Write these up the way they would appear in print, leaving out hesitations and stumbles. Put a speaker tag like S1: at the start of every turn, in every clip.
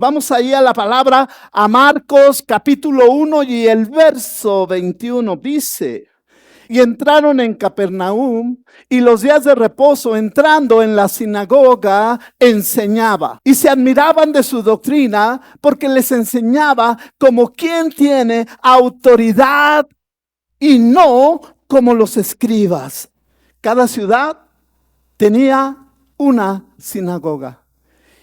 S1: Vamos ahí a la palabra, a Marcos capítulo 1 y el verso 21 dice: y entraron en Capernaum, y los días de reposo, entrando en la sinagoga, enseñaba. Y se admiraban de su doctrina, porque les enseñaba como quien tiene autoridad y no como los escribas. Cada ciudad tenía una sinagoga.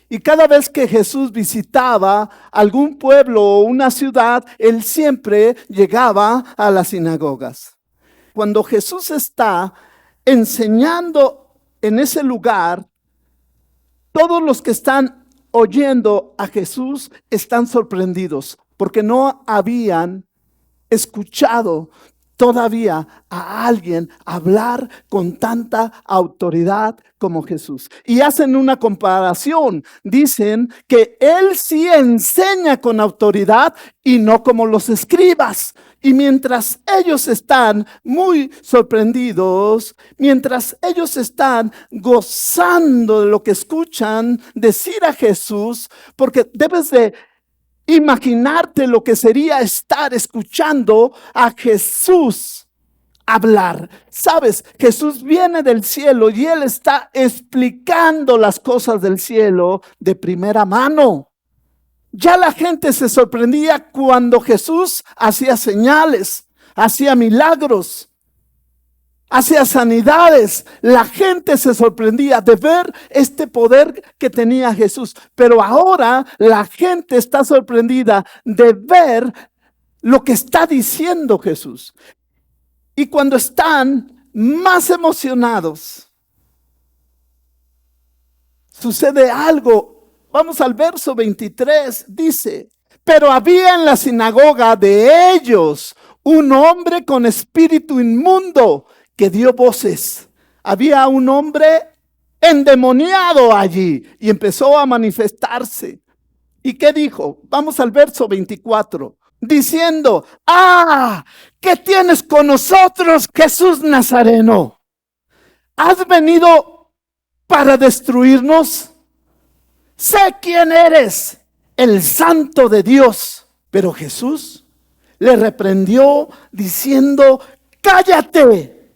S1: Y cada vez que Jesús visitaba algún pueblo o una ciudad, él siempre llegaba a las sinagogas. Cuando Jesús está enseñando en ese lugar, todos los que están oyendo a Jesús están sorprendidos porque no habían escuchado todavía a alguien hablar con tanta autoridad como Jesús. Y hacen una comparación. Dicen que Él sí enseña con autoridad y no como los escribas. Y mientras ellos están muy sorprendidos, mientras ellos están gozando de lo que escuchan decir a Jesús, porque debes de imaginarte lo que sería estar escuchando a Jesús hablar. Sabes, Jesús viene del cielo y Él está explicando las cosas del cielo de primera mano. Ya la gente se sorprendía cuando Jesús hacía señales, hacía milagros, hacía sanidades. La gente se sorprendía de ver este poder que tenía Jesús. Pero ahora la gente está sorprendida de ver lo que está diciendo Jesús. Y cuando están más emocionados, sucede algo. Vamos al verso 23, dice: pero había en la sinagoga de ellos un hombre con espíritu inmundo que dio voces. Había un hombre endemoniado allí y empezó a manifestarse. ¿Y qué dijo? Vamos al verso 24, diciendo: ¿qué tienes con nosotros, Jesús Nazareno? ¿Has venido para destruirnos? Sé quién eres, el Santo de Dios. Pero Jesús le reprendió diciendo: cállate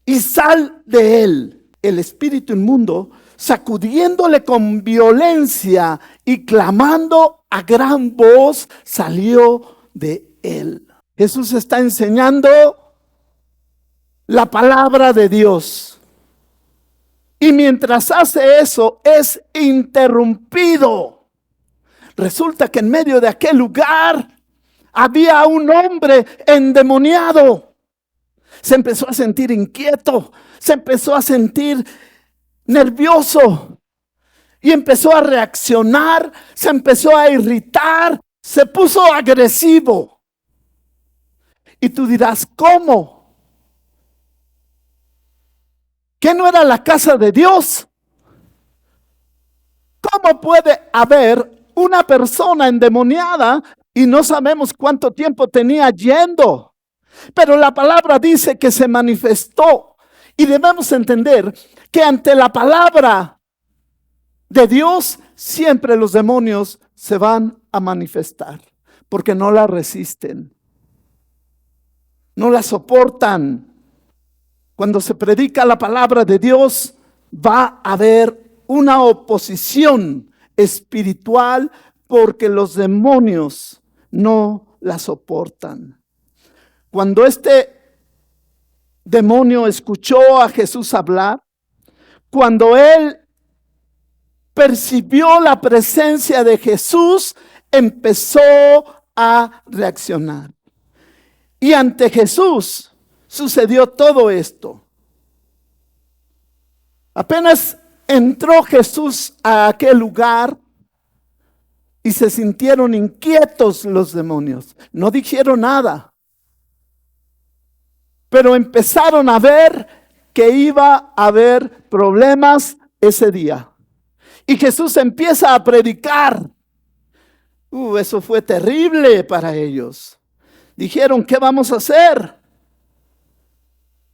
S1: y sal de él. El espíritu inmundo, sacudiéndole con violencia y clamando a gran voz, salió de él. Jesús está enseñando la palabra de Dios. Y mientras hace eso, es interrumpido. Resulta que en medio de aquel lugar había un hombre endemoniado. Se empezó a sentir inquieto, se empezó a sentir nervioso y empezó a reaccionar, se empezó a irritar, se puso agresivo. Y tú dirás: ¿cómo? ¿Qué no era la casa de Dios? ¿Cómo puede haber una persona endemoniada y no sabemos cuánto tiempo tenía yendo? Pero la palabra dice que se manifestó, y debemos entender que ante la palabra de Dios siempre los demonios se van a manifestar, porque no la resisten, no la soportan. Cuando se predica la palabra de Dios, va a haber una oposición espiritual porque los demonios no la soportan. Cuando este demonio escuchó a Jesús hablar, cuando él percibió la presencia de Jesús, empezó a reaccionar. Y ante Jesús sucedió todo esto. Apenas entró Jesús a aquel lugar y se sintieron inquietos los demonios. No dijeron nada, pero empezaron a ver que iba a haber problemas ese día. Y Jesús empieza a predicar. Eso fue terrible para ellos. Dijeron: ¿qué vamos a hacer?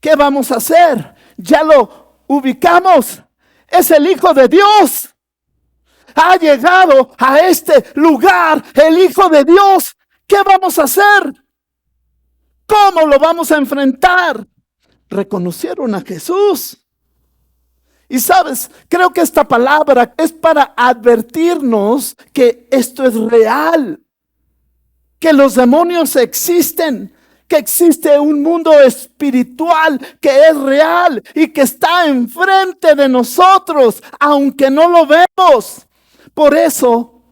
S1: ¿Qué vamos a hacer? Ya lo ubicamos. Es el Hijo de Dios. ha llegado a este lugar el Hijo de Dios. ¿Qué vamos a hacer? ¿Cómo lo vamos a enfrentar? Reconocieron a Jesús. Y sabes, creo que esta palabra es para advertirnos que esto es real, que los demonios existen, que existe un mundo espiritual que es real y que está enfrente de nosotros, aunque no lo vemos. Por eso,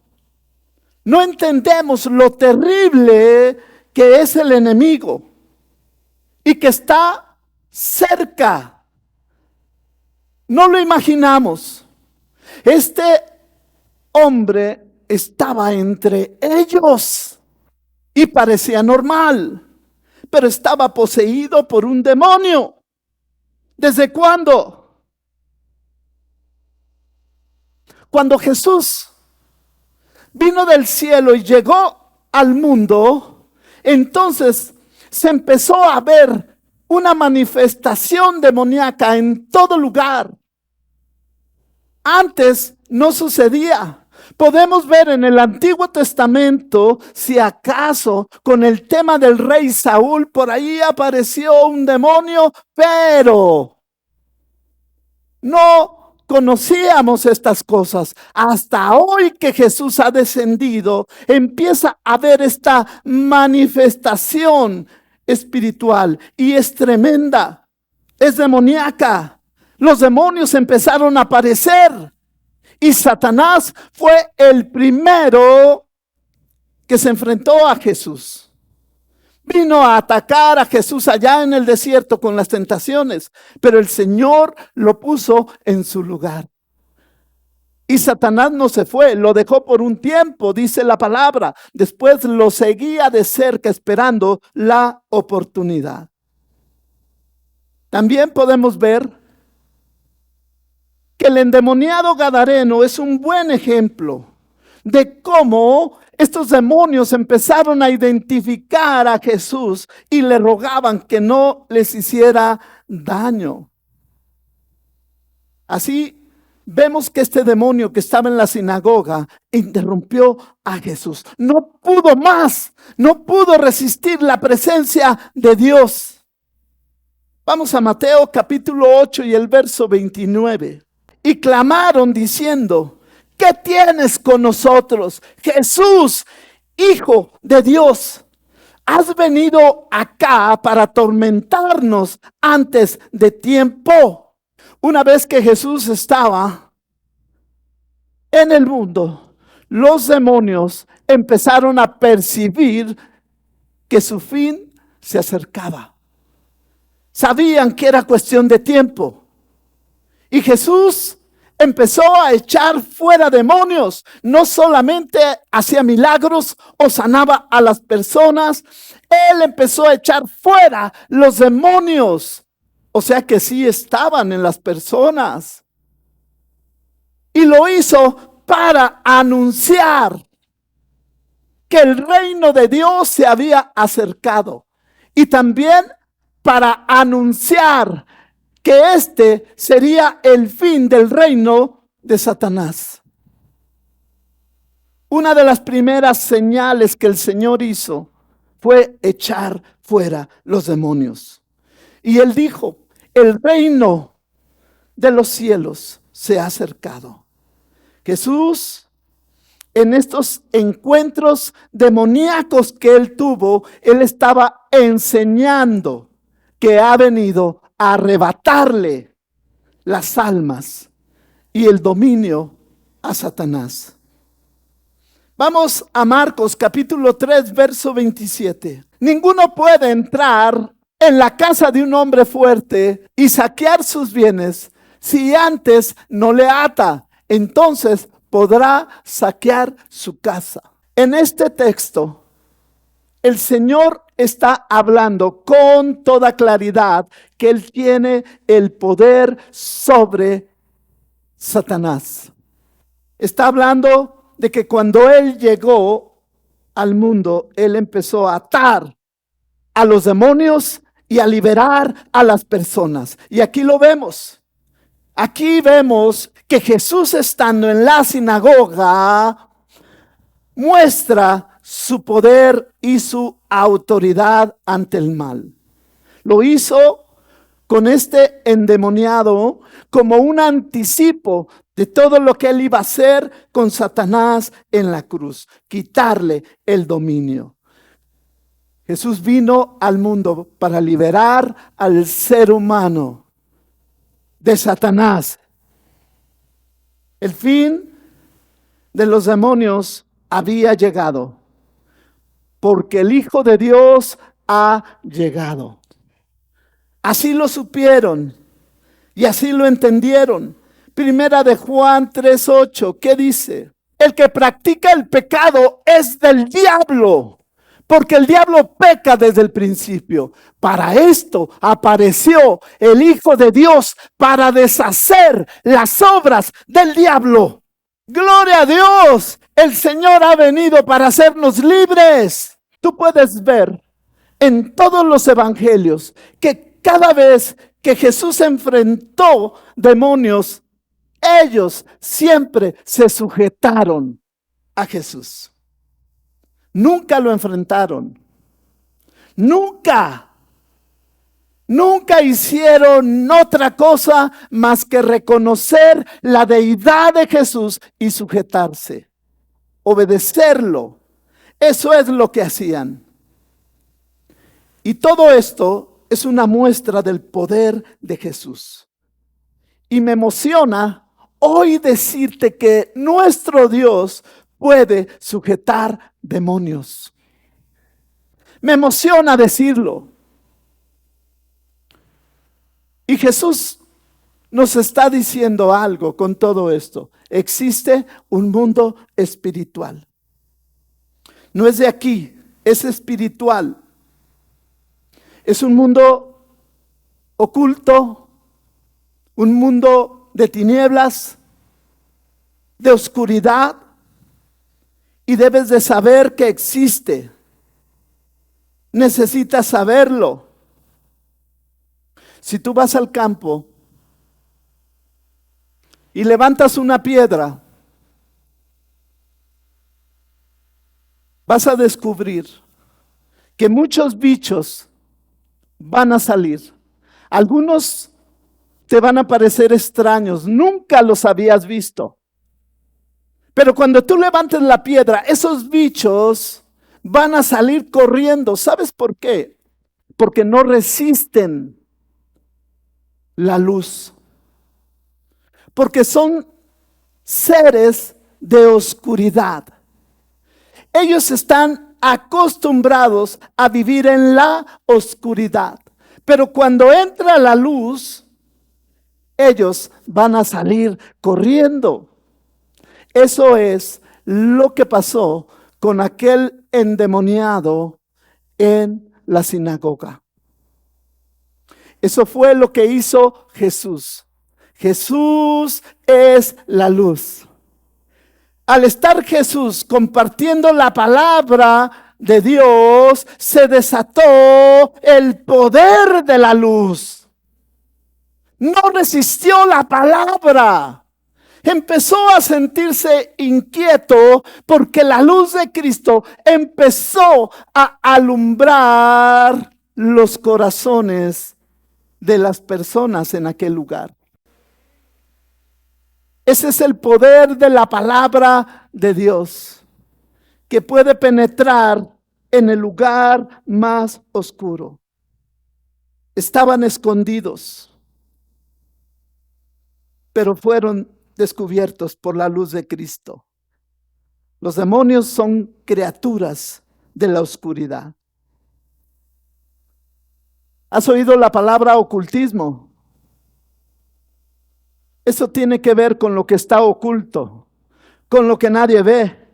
S1: no entendemos lo terrible que es el enemigo y que está cerca. No lo imaginamos. Este hombre estaba entre ellos y parecía normal, pero estaba poseído por un demonio. ¿Desde cuándo? Cuando Jesús vino del cielo y llegó al mundo, entonces se empezó a ver una manifestación demoníaca en todo lugar. Antes no sucedía. Podemos ver en el Antiguo Testamento, si acaso con el tema del rey Saúl, por ahí apareció un demonio, pero no conocíamos estas cosas. Hasta hoy que Jesús ha descendido, empieza a ver esta manifestación espiritual y es tremenda, es demoníaca. Los demonios empezaron a aparecer. Y Satanás fue el primero que se enfrentó a Jesús. Vino a atacar a Jesús allá en el desierto con las tentaciones, pero el Señor lo puso en su lugar. Y Satanás no se fue, lo dejó por un tiempo, dice la palabra. Después lo seguía de cerca esperando la oportunidad. También podemos ver que el endemoniado gadareno es un buen ejemplo de cómo estos demonios empezaron a identificar a Jesús y le rogaban que no les hiciera daño. Así vemos que este demonio que estaba en la sinagoga interrumpió a Jesús. No pudo más, no pudo resistir la presencia de Dios. Vamos a Mateo capítulo 8 y el verso 29. Y clamaron diciendo: ¿qué tienes con nosotros, Jesús, Hijo de Dios? ¿Has venido acá para atormentarnos antes de tiempo? Una vez que Jesús estaba en el mundo, los demonios empezaron a percibir que su fin se acercaba. Sabían que era cuestión de tiempo. Y Jesús empezó a echar fuera demonios. No solamente hacía milagros o sanaba a las personas. Él empezó a echar fuera los demonios. O sea que sí estaban en las personas. Y lo hizo para anunciar que el reino de Dios se había acercado. Y también para anunciar que este sería el fin del reino de Satanás. Una de las primeras señales que el Señor hizo fue echar fuera los demonios. Y Él dijo: el reino de los cielos se ha acercado. Jesús, en estos encuentros demoníacos que Él tuvo, Él estaba enseñando que ha venido a arrebatarle las almas y el dominio a Satanás. Vamos a Marcos capítulo 3, verso 27. Ninguno puede entrar en la casa de un hombre fuerte y saquear sus bienes si antes no le ata. Entonces podrá saquear su casa. En este texto, el Señor está hablando con toda claridad que Él tiene el poder sobre Satanás. Está hablando de que cuando Él llegó al mundo, Él empezó a atar a los demonios y a liberar a las personas. Y aquí lo vemos. Aquí vemos que Jesús, estando en la sinagoga, muestra su poder y su autoridad ante el mal. Lo hizo con este endemoniado como un anticipo de todo lo que él iba a hacer con Satanás en la cruz, quitarle el dominio. Jesús vino al mundo para liberar al ser humano de Satanás. El fin de los demonios había llegado, porque el Hijo de Dios ha llegado. Así lo supieron y así lo entendieron. Primera de Juan 3:8, ¿qué dice? El que practica el pecado es del diablo, porque el diablo peca desde el principio. Para esto apareció el Hijo de Dios, para deshacer las obras del diablo. ¡Gloria a Dios! El Señor ha venido para hacernos libres. Tú puedes ver en todos los evangelios que cada vez que Jesús enfrentó demonios, ellos siempre se sujetaron a Jesús. Nunca lo enfrentaron. Nunca hicieron otra cosa más que reconocer la deidad de Jesús y sujetarse, obedecerlo. Eso es lo que hacían. Y todo esto es una muestra del poder de Jesús. Y me emociona hoy decirte que nuestro Dios puede sujetar demonios. Me emociona decirlo. Y Jesús nos está diciendo algo con todo esto. Existe un mundo espiritual. No es de aquí, es espiritual. Es un mundo oculto, un mundo de tinieblas, de oscuridad, y debes de saber que existe. Necesitas saberlo. Si tú vas al campo y levantas una piedra, vas a descubrir que muchos bichos van a salir. Algunos te van a parecer extraños, nunca los habías visto. Pero cuando tú levantes la piedra, esos bichos van a salir corriendo. ¿Sabes por qué? Porque no resisten la luz. Porque son seres de oscuridad. Ellos están acostumbrados a vivir en la oscuridad. Pero cuando entra la luz, ellos van a salir corriendo. Eso es lo que pasó con aquel endemoniado en la sinagoga. Eso fue lo que hizo Jesús. Jesús es la luz. Al estar Jesús compartiendo la palabra de Dios, se desató el poder de la luz. No resistió la palabra. Empezó a sentirse inquieto porque la luz de Cristo empezó a alumbrar los corazones de las personas en aquel lugar. Ese es el poder de la palabra de Dios, que puede penetrar en el lugar más oscuro. Estaban escondidos, pero fueron descubiertos por la luz de Cristo. Los demonios son criaturas de la oscuridad. ¿Has oído la palabra ocultismo? Eso tiene que ver con lo que está oculto, con lo que nadie ve.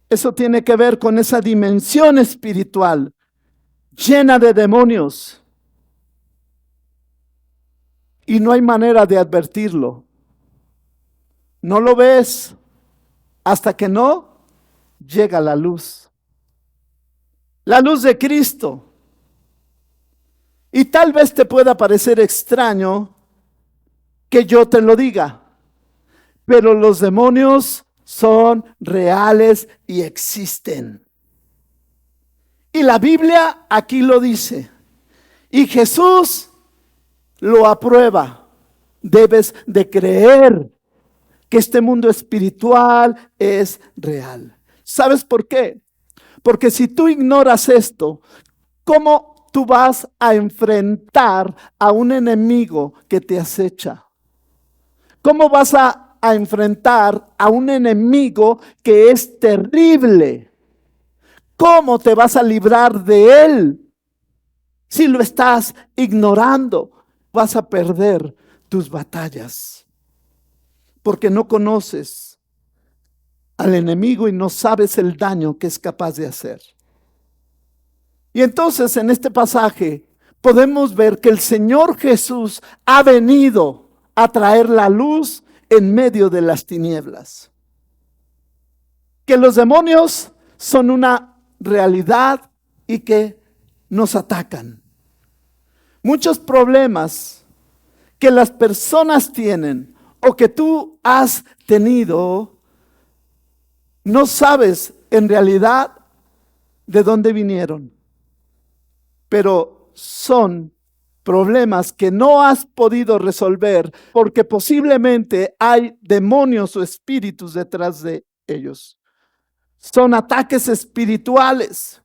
S1: Eso tiene que ver con esa dimensión espiritual llena de demonios. Y no hay manera de advertirlo. No lo ves hasta que no llega la luz. La luz de Cristo. Y tal vez te pueda parecer extraño que yo te lo diga. pero los demonios son reales y existen. Y la Biblia aquí lo dice. Y Jesús lo aprueba. Debes de creer que este mundo espiritual es real. ¿Sabes por qué? Porque si tú ignoras esto, ¿cómo tú vas a enfrentar a un enemigo que te acecha? ¿Cómo vas a enfrentar a un enemigo que es terrible? ¿Cómo te vas a librar de él? Si lo estás ignorando, vas a perder tus batallas. Porque no conoces al enemigo y no sabes el daño que es capaz de hacer. Y entonces en este pasaje podemos ver que el Señor Jesús ha venido a traer la luz en medio de las tinieblas. Que los demonios son una realidad y que nos atacan. Muchos problemas que las personas tienen o que tú has tenido, no sabes en realidad de dónde vinieron, pero son problemas que no has podido resolver porque posiblemente hay demonios o espíritus detrás de ellos. Son ataques espirituales.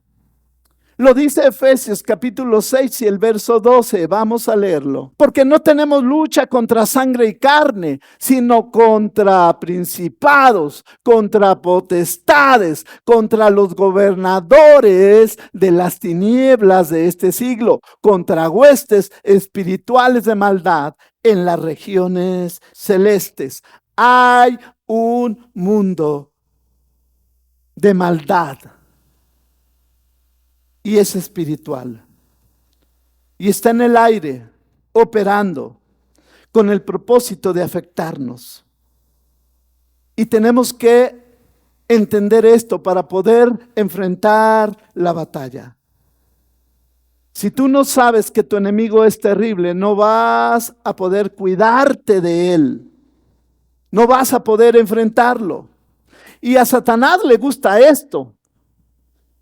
S1: Lo dice Efesios capítulo 6 y el verso 12. Vamos a leerlo. Porque no tenemos lucha contra sangre y carne, sino contra principados, contra potestades, contra los gobernadores de las tinieblas de este siglo, contra huestes espirituales de maldad en las regiones celestes. Hay un mundo de maldad. Y es espiritual. Y está en el aire, operando, con el propósito de afectarnos. Y tenemos que entender esto para poder enfrentar la batalla. Si tú no sabes que tu enemigo es terrible, no vas a poder cuidarte de él. No vas a poder enfrentarlo. Y a Satanás le gusta esto.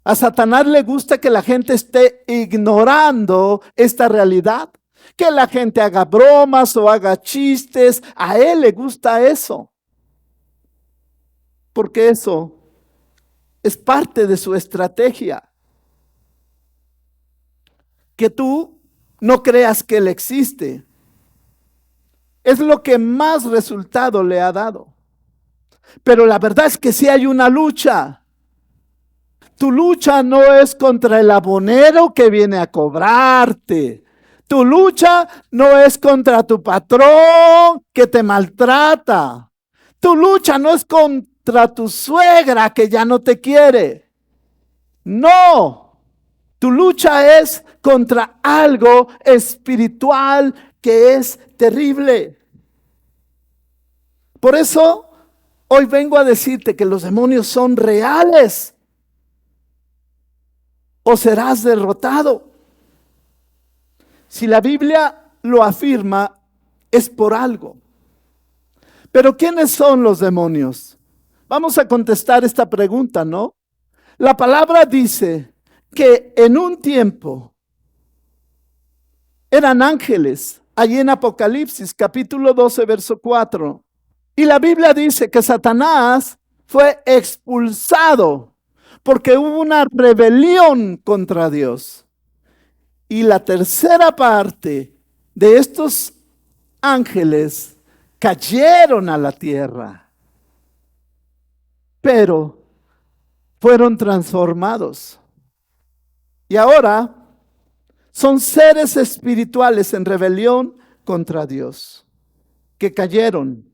S1: A Satanás le gusta que la gente esté ignorando esta realidad, que la gente haga bromas o haga chistes. A él le gusta eso, porque eso es parte de su estrategia. Que tú no creas que él existe. Es lo que más resultado le ha dado. Pero la verdad es que sí hay una lucha. Tu lucha no es contra el abonero que viene a cobrarte. Tu lucha no es contra tu patrón que te maltrata. Tu lucha no es contra tu suegra que ya no te quiere. No. Tu lucha es contra algo espiritual que es terrible. Por eso hoy vengo a decirte que los demonios son reales. O serás derrotado. Si la Biblia lo afirma, es por algo. Pero ¿quiénes son los demonios? Vamos a contestar esta pregunta, ¿no? La palabra dice que en un tiempo eran ángeles, allí en Apocalipsis, capítulo 12, verso 4. Y la Biblia dice que Satanás fue expulsado porque hubo una rebelión contra Dios. Y la tercera parte de estos ángeles cayeron a la tierra. Pero fueron transformados. Y ahora son seres espirituales en rebelión contra Dios, que cayeron.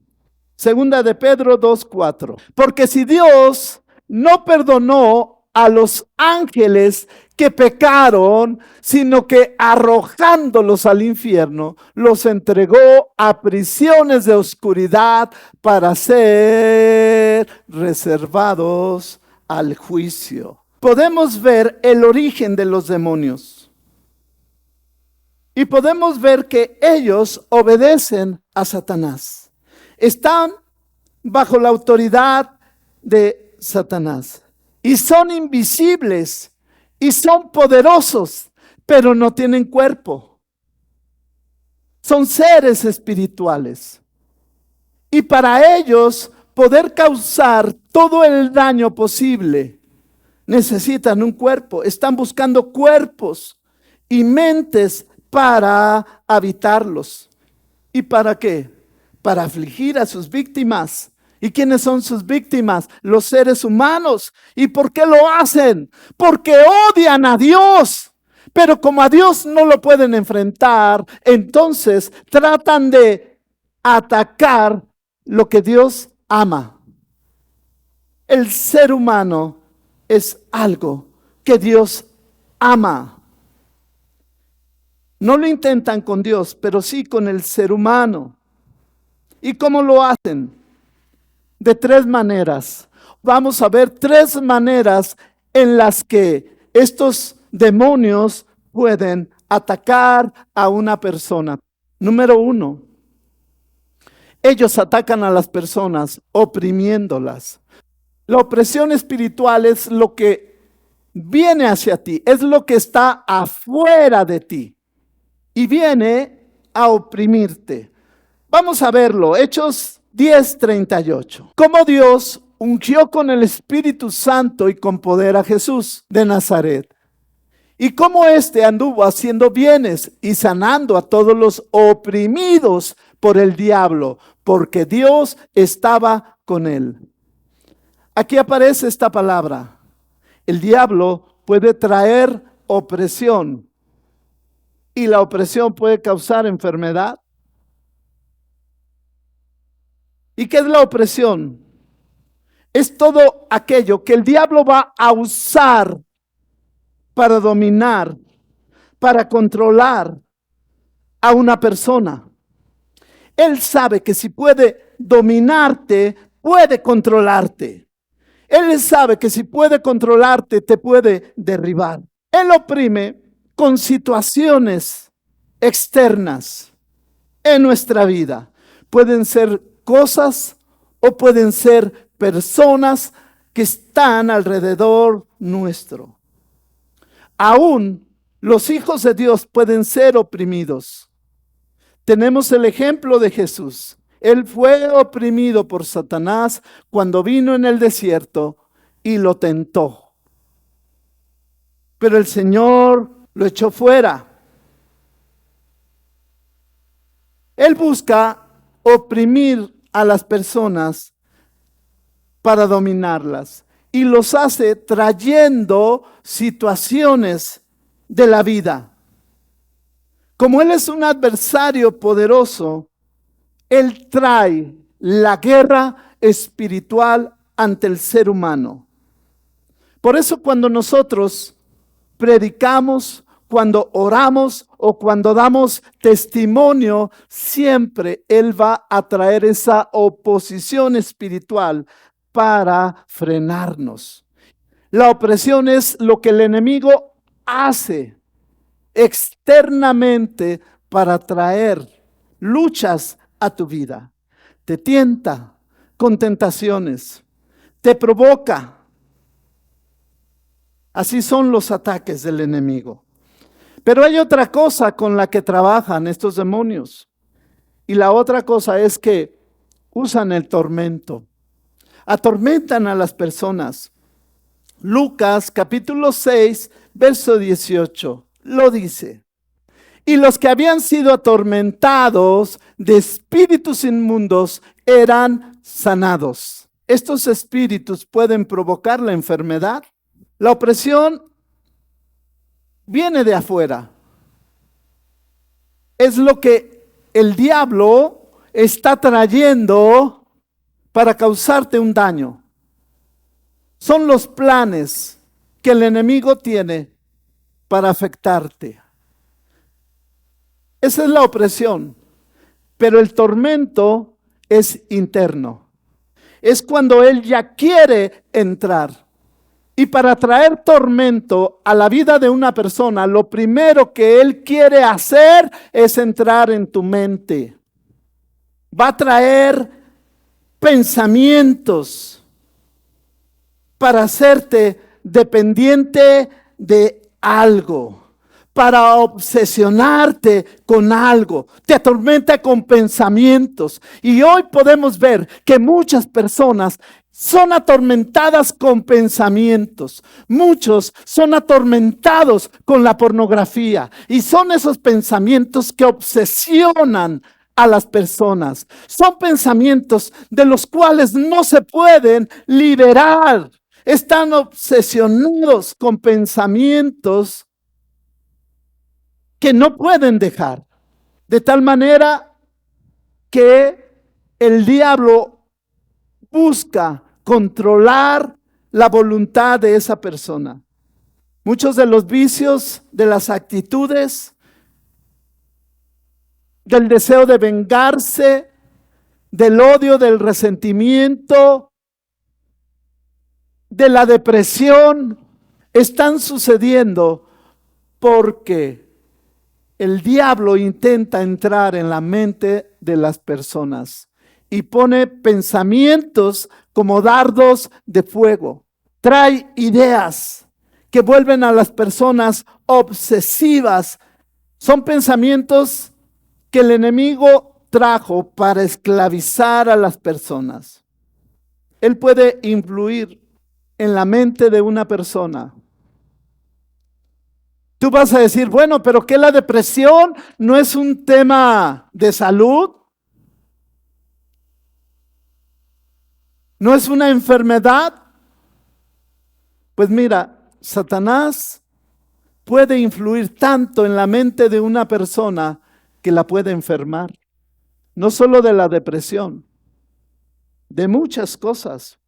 S1: Segunda de Pedro 2:4. Porque si Dios no perdonó a los ángeles que pecaron, sino que arrojándolos al infierno, los entregó a prisiones de oscuridad para ser reservados al juicio. Podemos ver el origen de los demonios. Y podemos ver que ellos obedecen a Satanás. Están bajo la autoridad de Satanás. Y son invisibles y son poderosos, pero no tienen cuerpo. Son seres espirituales. Y para ellos poder causar todo el daño posible, necesitan un cuerpo. Están buscando cuerpos y mentes para habitarlos. ¿Y para qué? Para afligir a sus víctimas. ¿Y quiénes son sus víctimas? Los seres humanos. ¿Y por qué lo hacen? Porque odian a Dios. Pero como a Dios no lo pueden enfrentar, entonces tratan de atacar lo que Dios ama. El ser humano es algo que Dios ama. No lo intentan con Dios, pero sí con el ser humano. ¿Y cómo lo hacen? De tres maneras. Vamos a ver tres maneras en las que estos demonios pueden atacar a una persona. Número 1, ellos atacan a las personas oprimiéndolas. La opresión espiritual es lo que viene hacia ti, es lo que está afuera de ti y viene a oprimirte. Vamos a verlo, Hechos 10:38. Cómo Dios ungió con el Espíritu Santo y con poder a Jesús de Nazaret. Y cómo éste anduvo haciendo bienes y sanando a todos los oprimidos por el diablo, porque Dios estaba con él. Aquí aparece esta palabra. El diablo puede traer opresión y la opresión puede causar enfermedad. ¿Y qué es la opresión? Es todo aquello que el diablo va a usar para dominar, para controlar a una persona. Él sabe que si puede dominarte, puede controlarte. Él sabe que si puede controlarte, te puede derribar. Él oprime con situaciones externas en nuestra vida. Pueden ser cosas o pueden ser personas que están alrededor nuestro. Aún los hijos de Dios pueden ser oprimidos. Tenemos el ejemplo de Jesús. Él fue oprimido por Satanás cuando vino en el desierto y lo tentó. Pero el Señor lo echó fuera. Él busca oprimir a las personas para dominarlas y los hace trayendo situaciones de la vida. Como Él es un adversario poderoso, Él trae la guerra espiritual ante el ser humano. Por eso cuando nosotros predicamos, cuando oramos o cuando damos testimonio, siempre Él va a traer esa oposición espiritual para frenarnos. La opresión es lo que el enemigo hace externamente para traer luchas a tu vida. Te tienta con tentaciones, te provoca. Así son los ataques del enemigo. Pero hay otra cosa con la que trabajan estos demonios. Y la otra cosa es que usan el tormento. Atormentan a las personas. Lucas capítulo 6, verso 18, lo dice. Y los que habían sido atormentados de espíritus inmundos eran sanados. Estos espíritus pueden provocar la enfermedad. La opresión viene de afuera. Es lo que el diablo está trayendo para causarte un daño. Son los planes que el enemigo tiene para afectarte. Esa es la opresión. Pero el tormento es interno. Es cuando él ya quiere entrar. Y para traer tormento a la vida de una persona, lo primero que él quiere hacer es entrar en tu mente. Va a traer pensamientos para hacerte dependiente de algo, para obsesionarte con algo. Te atormenta con pensamientos. Y hoy podemos ver que muchas personas son atormentadas con pensamientos. Muchos son atormentados con la pornografía. Y son esos pensamientos que obsesionan a las personas. Son pensamientos de los cuales no se pueden liberar. Están obsesionados con pensamientos que no pueden dejar. De tal manera que el diablo busca controlar la voluntad de esa persona. Muchos de los vicios, de las actitudes, del deseo de vengarse, del odio, del resentimiento, de la depresión, están sucediendo porque el diablo intenta entrar en la mente de las personas y pone pensamientos como dardos de fuego. Trae ideas que vuelven a las personas obsesivas. Son pensamientos que el enemigo trajo para esclavizar a las personas. Él puede influir en la mente de una persona. Tú vas a decir, bueno, pero ¿qué la depresión no es un tema de salud? ¿No es una enfermedad? Pues mira, Satanás puede influir tanto en la mente de una persona que la puede enfermar. No solo de la depresión, de muchas cosas.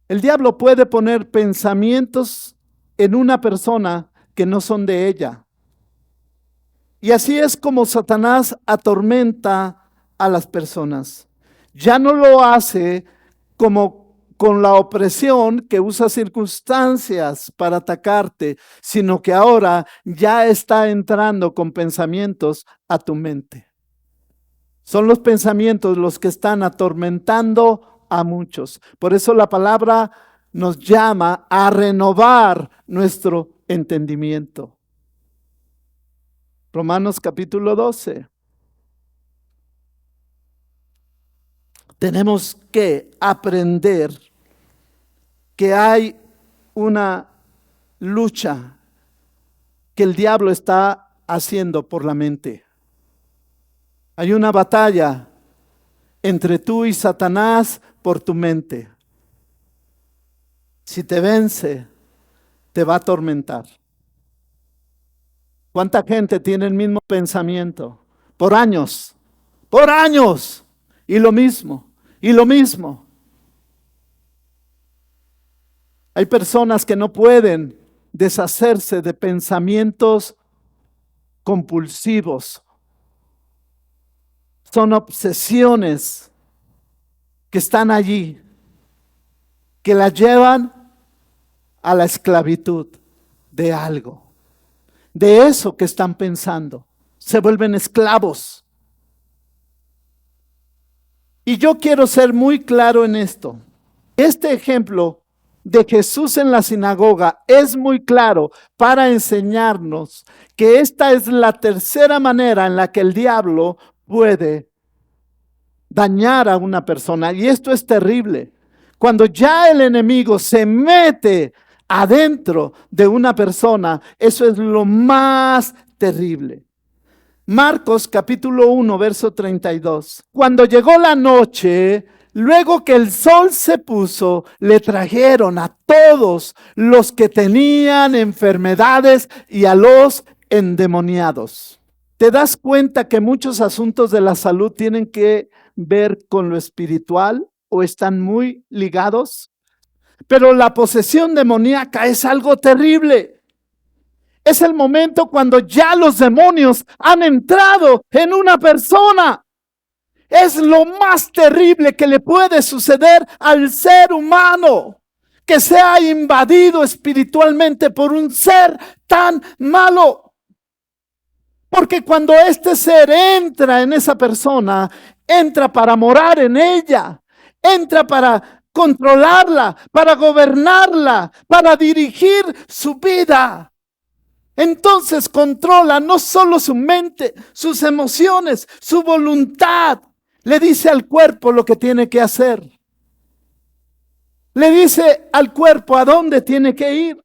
S1: El diablo puede poner pensamientos en una persona que no son de ella. Y así es como Satanás atormenta a las personas. Ya no lo hace como con la opresión, que usa circunstancias para atacarte, sino que ahora ya está entrando con pensamientos a tu mente. Son los pensamientos los que están atormentando a muchos. Por eso la palabra nos llama a renovar nuestro entendimiento. Romanos capítulo 12. Tenemos que aprender que hay una lucha que el diablo está haciendo por la mente. Hay una batalla entre tú y Satanás por tu mente. Si te vence, te va a atormentar. ¿Cuánta gente tiene el mismo pensamiento? Por años, y lo mismo, y lo mismo. Hay personas que no pueden deshacerse de pensamientos compulsivos. Son obsesiones que están allí, que la llevan a la esclavitud de algo, de eso que están pensando. Se vuelven esclavos. Y yo quiero ser muy claro en esto. Este ejemplo de Jesús en la sinagoga es muy claro para enseñarnos que esta es la tercera manera en la que el diablo puede dañar a una persona. Y esto es terrible. Cuando ya el enemigo se mete adentro de una persona, eso es lo más terrible. Marcos capítulo 1, verso 32. Cuando llegó la noche, luego que el sol se puso, le trajeron a todos los que tenían enfermedades y a los endemoniados. ¿Te das cuenta que muchos asuntos de la salud tienen que ver con lo espiritual o están muy ligados? Pero la posesión demoníaca es algo terrible. Es el momento cuando ya los demonios han entrado en una persona. Es lo más terrible que le puede suceder al ser humano, que sea invadido espiritualmente por un ser tan malo. Porque cuando este ser entra en esa persona, entra para morar en ella. entra para controlarla, para gobernarla, para dirigir su vida. Entonces controla no solo su mente, sus emociones, su voluntad. Le dice al cuerpo lo que tiene que hacer. Le dice al cuerpo a dónde tiene que ir.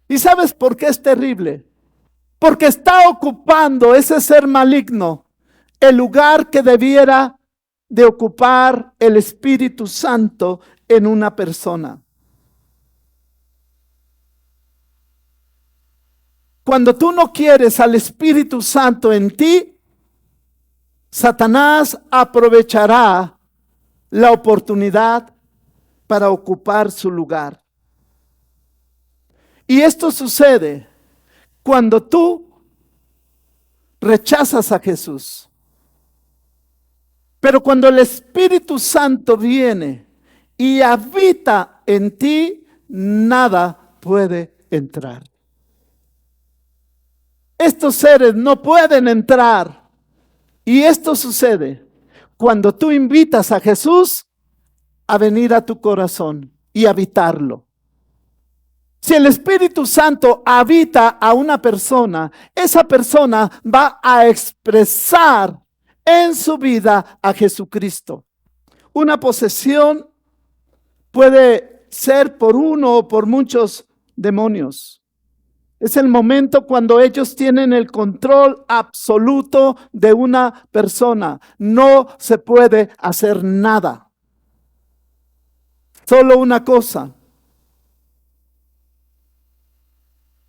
S1: ¿Y sabes por qué es terrible? Porque está ocupando ese ser maligno el lugar que debiera de ocupar el Espíritu Santo en una persona. Cuando tú no quieres al Espíritu Santo en ti, Satanás aprovechará la oportunidad para ocupar su lugar. Y esto sucede cuando tú rechazas a Jesús. Pero cuando el Espíritu Santo viene y habita en ti, nada puede entrar. Estos seres no pueden entrar. Y esto sucede cuando tú invitas a Jesús a venir a tu corazón y habitarlo. Si el Espíritu Santo habita a una persona, esa persona va a expresar en su vida a Jesucristo. Una posesión puede ser por uno o por muchos demonios. Es el momento cuando ellos tienen el control absoluto de una persona. No se puede hacer nada. Solo una cosa.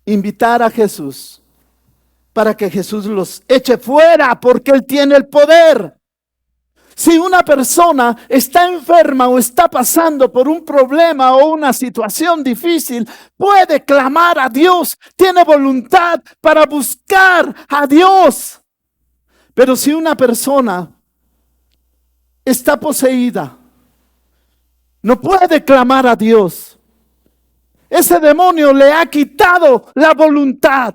S1: Invitar a Jesús para que Jesús los eche fuera, porque Él tiene el poder. Si una persona está enferma o está pasando por un problema o una situación difícil, puede clamar a Dios, tiene voluntad para buscar a Dios. Pero si una persona está poseída, no puede clamar a Dios. Ese demonio le ha quitado la voluntad.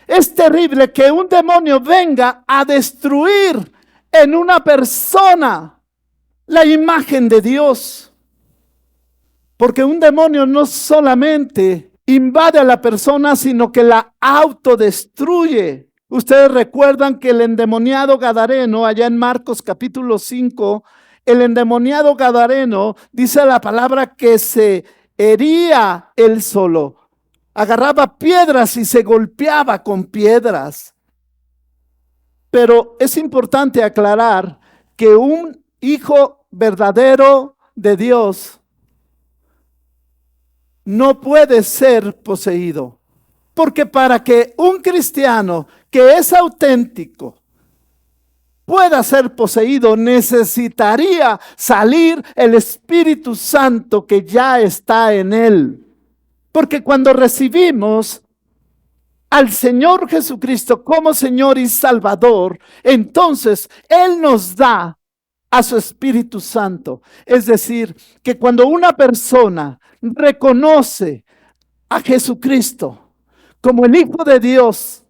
S1: Es terrible que un demonio venga a destruir en una persona la imagen de Dios. Porque un demonio no solamente invade a la persona, sino que la autodestruye. Ustedes recuerdan que el endemoniado gadareno, allá en Marcos capítulo 5, el endemoniado gadareno, dice la palabra que se hería él solo. Agarraba piedras y se golpeaba con piedras. Pero es importante aclarar que un hijo verdadero de Dios no puede ser poseído. Porque para que un cristiano que es auténtico pueda ser poseído, necesitaría salir el Espíritu Santo que ya está en él. Porque cuando recibimos al Señor Jesucristo como Señor y Salvador, entonces Él nos da a su Espíritu Santo. Es decir, que cuando una persona reconoce a Jesucristo como el Hijo de Dios,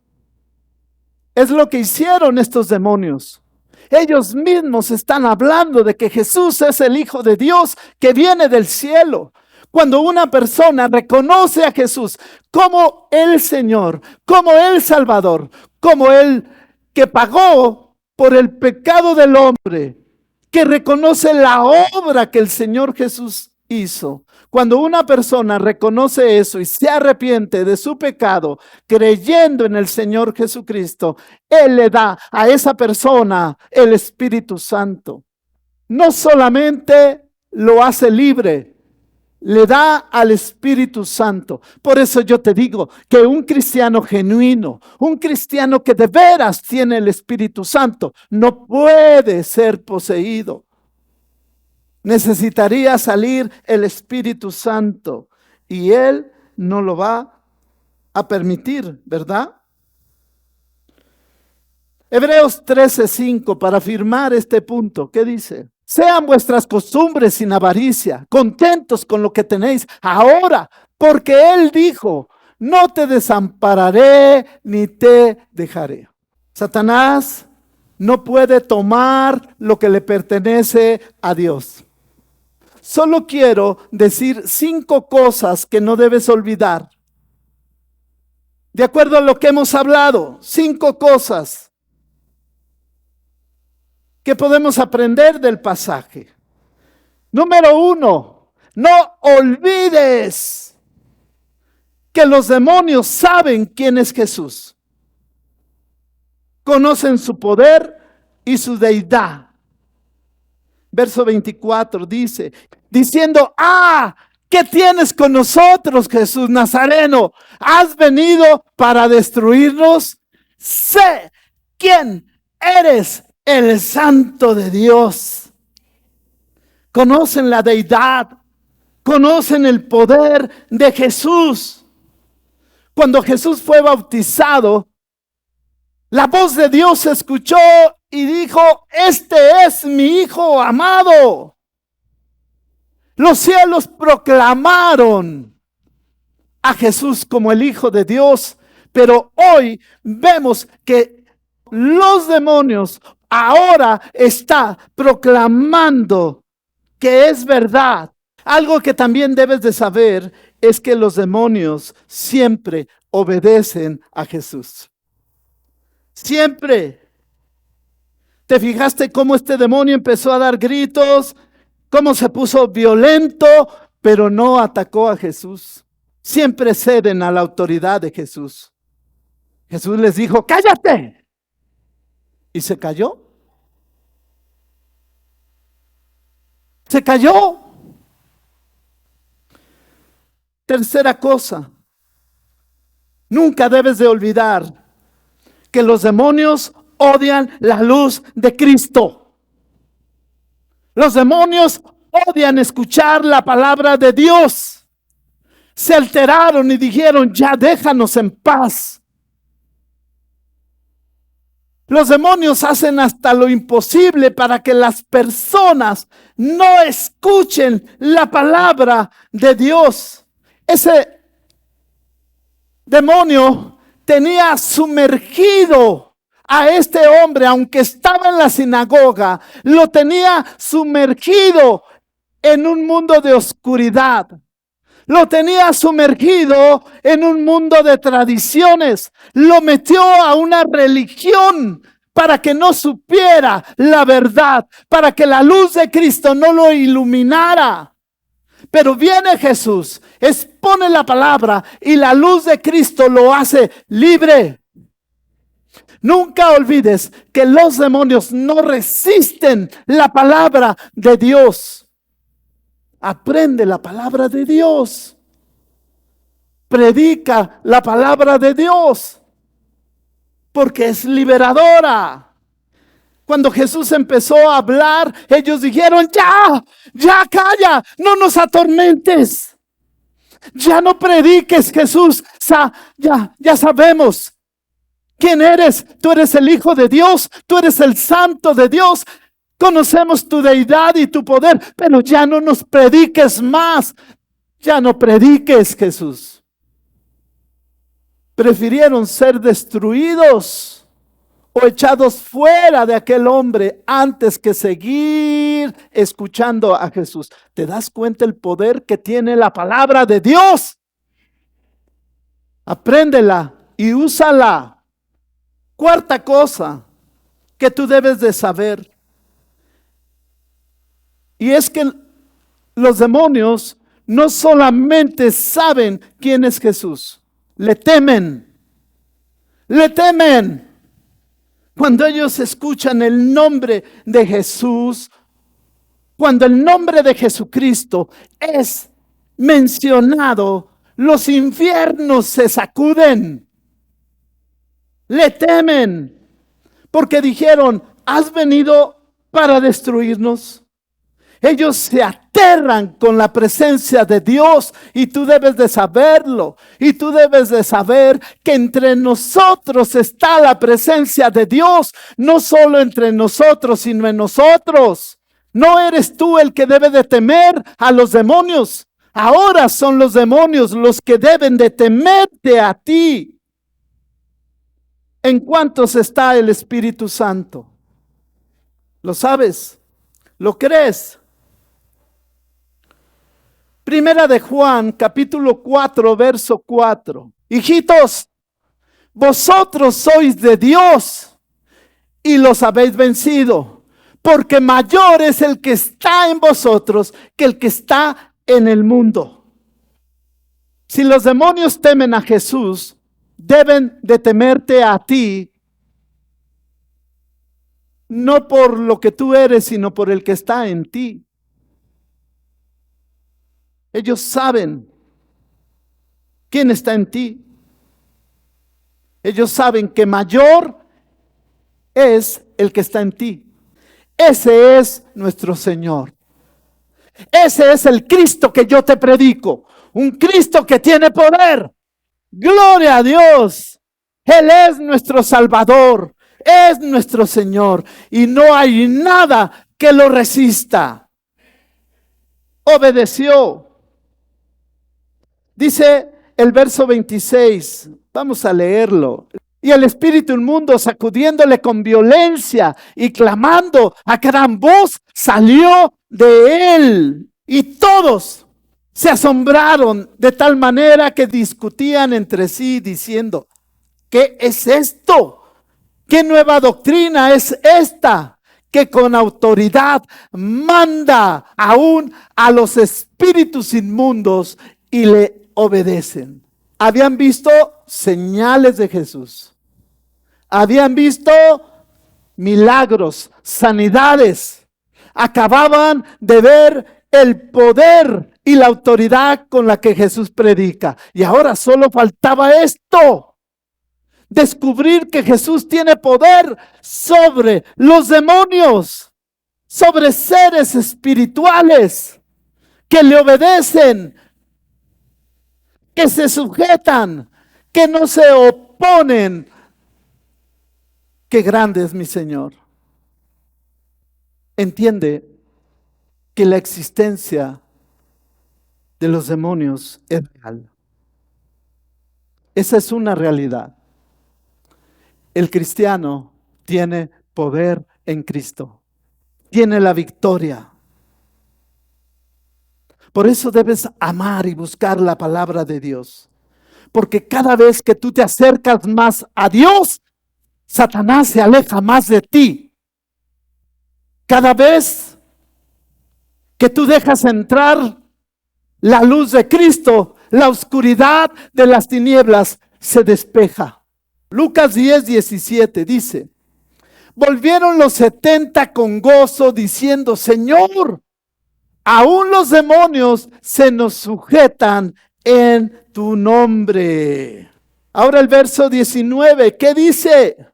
S1: es lo que hicieron estos demonios. Ellos mismos están hablando de que Jesús es el Hijo de Dios que viene del cielo. Cuando una persona reconoce a Jesús como el Señor, como el Salvador, como el que pagó por el pecado del hombre, que reconoce la obra que el Señor Jesús hizo. Cuando una persona reconoce eso y se arrepiente de su pecado, creyendo en el Señor Jesucristo, Él le da a esa persona el Espíritu Santo. No solamente lo hace libre, le da al Espíritu Santo. Por eso yo te digo que un cristiano genuino, un cristiano que de veras tiene el Espíritu Santo, no puede ser poseído. Necesitaría salir el Espíritu Santo y Él no lo va a permitir, ¿verdad? Hebreos 13:5, para afirmar este punto, ¿qué dice? Sean vuestras costumbres sin avaricia, contentos con lo que tenéis ahora, porque Él dijo, no te desampararé ni te dejaré. Satanás no puede tomar lo que le pertenece a Dios. Solo quiero decir 5 cosas que no debes olvidar. De acuerdo a lo que hemos hablado, 5 cosas que podemos aprender del pasaje. Número 1, no olvides que los demonios saben quién es Jesús. Conocen su poder y su deidad. Verso 24 dice, diciendo, ¿qué tienes con nosotros, Jesús Nazareno? ¿Has venido para destruirnos? Sé quién eres, el Santo de Dios. Conocen la deidad, conocen el poder de Jesús. Cuando Jesús fue bautizado, la voz de Dios se escuchó y dijo, este es mi Hijo amado. Los cielos proclamaron a Jesús como el Hijo de Dios, pero hoy vemos que los demonios ahora están proclamando que es verdad. Algo que también debes de saber es que los demonios siempre obedecen a Jesús. Siempre. ¿Te fijaste cómo este demonio empezó a dar gritos? Cómo se puso violento, pero no atacó a Jesús. Siempre ceden a la autoridad de Jesús. Jesús les dijo, cállate. Y se cayó. Se cayó. Tercera cosa, nunca debes de olvidar que los demonios odian la luz de Cristo. Los demonios odian escuchar la palabra de Dios. Se alteraron y dijeron, ya déjanos en paz. Los demonios hacen hasta lo imposible para que las personas no escuchen la palabra de Dios. Ese demonio tenía sumergido a este hombre, aunque estaba en la sinagoga, lo tenía sumergido en un mundo de oscuridad. Lo tenía sumergido en un mundo de tradiciones. Lo metió a una religión para que no supiera la verdad, para que la luz de Cristo no lo iluminara. Pero viene Jesús, expone la palabra y la luz de Cristo lo hace libre. Nunca olvides que los demonios no resisten la palabra de Dios. Aprende la palabra de Dios. Predica la palabra de Dios, porque es liberadora. Cuando Jesús empezó a hablar, ellos dijeron, ya calla, no nos atormentes. Ya no prediques, Jesús, ya sabemos quién eres. Tú eres el Hijo de Dios, tú eres el Santo de Dios. Conocemos tu deidad y tu poder, pero ya no nos prediques más. Ya no prediques, Jesús. Prefirieron ser destruidos o echados fuera de aquel hombre antes que seguir escuchando a Jesús. ¿Te das cuenta el poder que tiene la palabra de Dios? Apréndela y úsala. Cuarta cosa que tú debes de saber. Y es que los demonios no solamente saben quién es Jesús, le temen. Le temen. Cuando ellos escuchan el nombre de Jesús, cuando el nombre de Jesucristo es mencionado, los infiernos se sacuden. Le temen, porque dijeron, ¿has venido para destruirnos? Ellos se aterran con la presencia de Dios y tú debes de saberlo. Y tú debes de saber que entre nosotros está la presencia de Dios. No solo entre nosotros, sino en nosotros. No eres tú el que debe de temer a los demonios. Ahora son los demonios los que deben de temerte a ti. ¿En cuántos está el Espíritu Santo? ¿Lo sabes? ¿Lo crees? Primera de Juan, capítulo 4, verso 4. Hijitos, vosotros sois de Dios y los habéis vencido, porque mayor es el que está en vosotros que el que está en el mundo. Si los demonios temen a Jesús, deben de temerte a ti, no por lo que tú eres, sino por el que está en ti. Ellos saben quién está en ti. Ellos saben que mayor es el que está en ti. Ese es nuestro Señor. Ese es el Cristo que yo te predico. Un Cristo que tiene poder. Gloria a Dios. Él es nuestro Salvador. Es nuestro Señor. Y no hay nada que lo resista. Obedeció. Dice el verso 26. Vamos a leerlo. Y el espíritu inmundo, sacudiéndole con violencia y clamando a gran voz, salió de él. Y todos se asombraron de tal manera que discutían entre sí diciendo: ¿qué es esto? ¿Qué nueva doctrina es esta? Que con autoridad manda aún a los espíritus inmundos y le obedecen. Habían visto señales de Jesús. Habían visto milagros, sanidades. Acababan de ver el poder y la autoridad con la que Jesús predica. Y ahora solo faltaba esto: descubrir que Jesús tiene poder sobre los demonios, sobre seres espirituales que le obedecen, que se sujetan, que no se oponen. Qué grande es mi Señor. Entiende que la existencia de los demonios es real. Esa es una realidad. El cristiano tiene poder en Cristo. Tiene la victoria. Por eso debes amar y buscar la palabra de Dios. Porque cada vez que tú te acercas más a Dios, Satanás se aleja más de ti. Cada vez que tú dejas entrar la luz de Cristo, la oscuridad de las tinieblas se despeja. Lucas 10:17 dice: volvieron los 70 con gozo diciendo: Señor, aún los demonios se nos sujetan en tu nombre. Ahora el verso 19, ¿qué dice?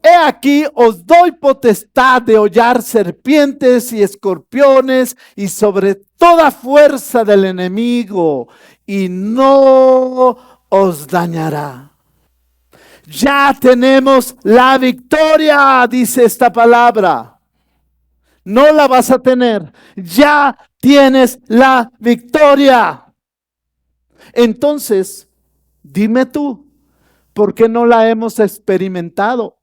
S1: He aquí os doy potestad de hollar serpientes y escorpiones y sobre toda fuerza del enemigo, y no os dañará. Ya tenemos la victoria, dice esta palabra. No la vas a tener. Ya tienes la victoria. Entonces, dime tú, ¿por qué no la hemos experimentado?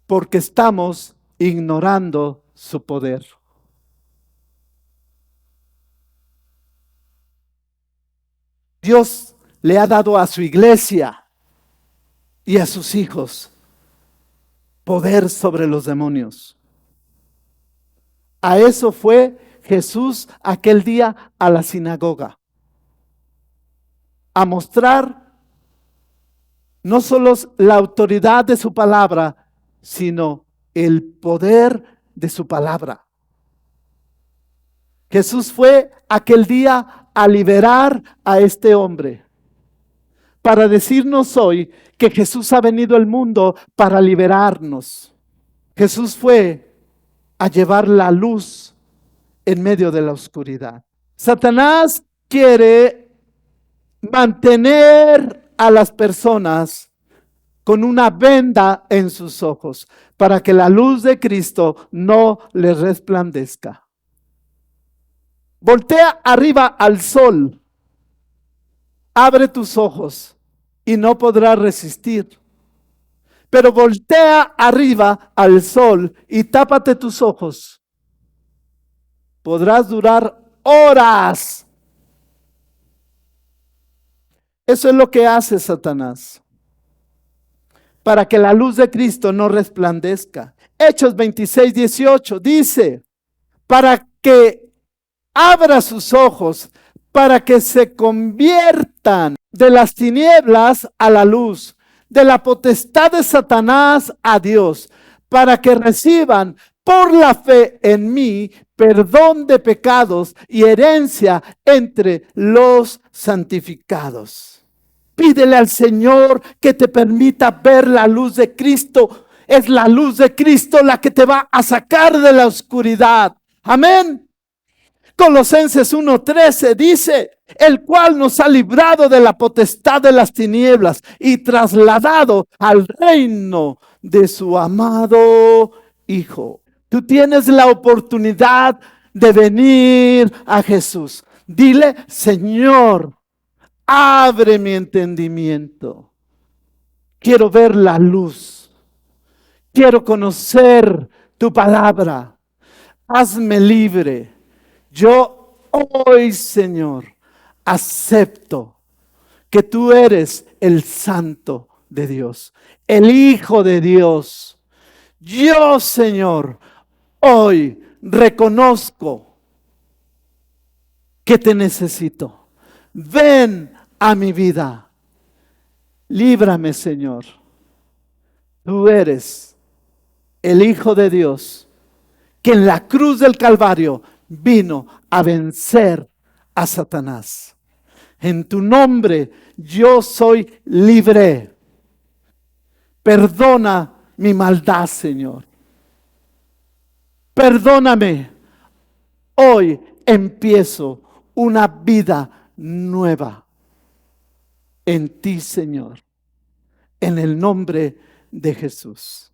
S1: Porque estamos ignorando su poder. Dios le ha dado a su iglesia y a sus hijos poder sobre los demonios. A eso fue Jesús aquel día a la sinagoga. A mostrar no solo la autoridad de su palabra, sino el poder de su palabra. Jesús fue aquel día a liberar a este hombre, para decirnos hoy que Jesús ha venido al mundo para liberarnos. Jesús fue a llevar la luz en medio de la oscuridad. Satanás quiere mantener a las personas con una venda en sus ojos, para que la luz de Cristo no les resplandezca. Voltea arriba al sol, abre tus ojos y no podrás resistir. Pero voltea arriba al sol y tápate tus ojos. Podrás durar horas. Eso es lo que hace Satanás, para que la luz de Cristo no resplandezca. Hechos 26:18 dice, para que abra sus ojos, para que se conviertan de las tinieblas a la luz, de la potestad de Satanás a Dios, para que reciban por la fe en mí perdón de pecados y herencia entre los santificados. Pídele al Señor que te permita ver la luz de Cristo. Es la luz de Cristo la que te va a sacar de la oscuridad. Amén. Colosenses 1:13 dice, el cual nos ha librado de la potestad de las tinieblas y trasladado al reino de su amado Hijo. Tú tienes la oportunidad de venir a Jesús. Dile, Señor, abre mi entendimiento. Quiero ver la luz. Quiero conocer tu palabra. Hazme libre. Yo hoy, Señor, acepto que tú eres el Santo de Dios, el Hijo de Dios. Yo, Señor, hoy reconozco que te necesito. Ven a mi vida. Líbrame, Señor. Tú eres el Hijo de Dios, que en la cruz del Calvario vino a vencer a Satanás. En tu nombre yo soy libre. Perdona mi maldad, Señor. Perdóname. Hoy empiezo una vida nueva en ti, Señor. En el nombre de Jesús.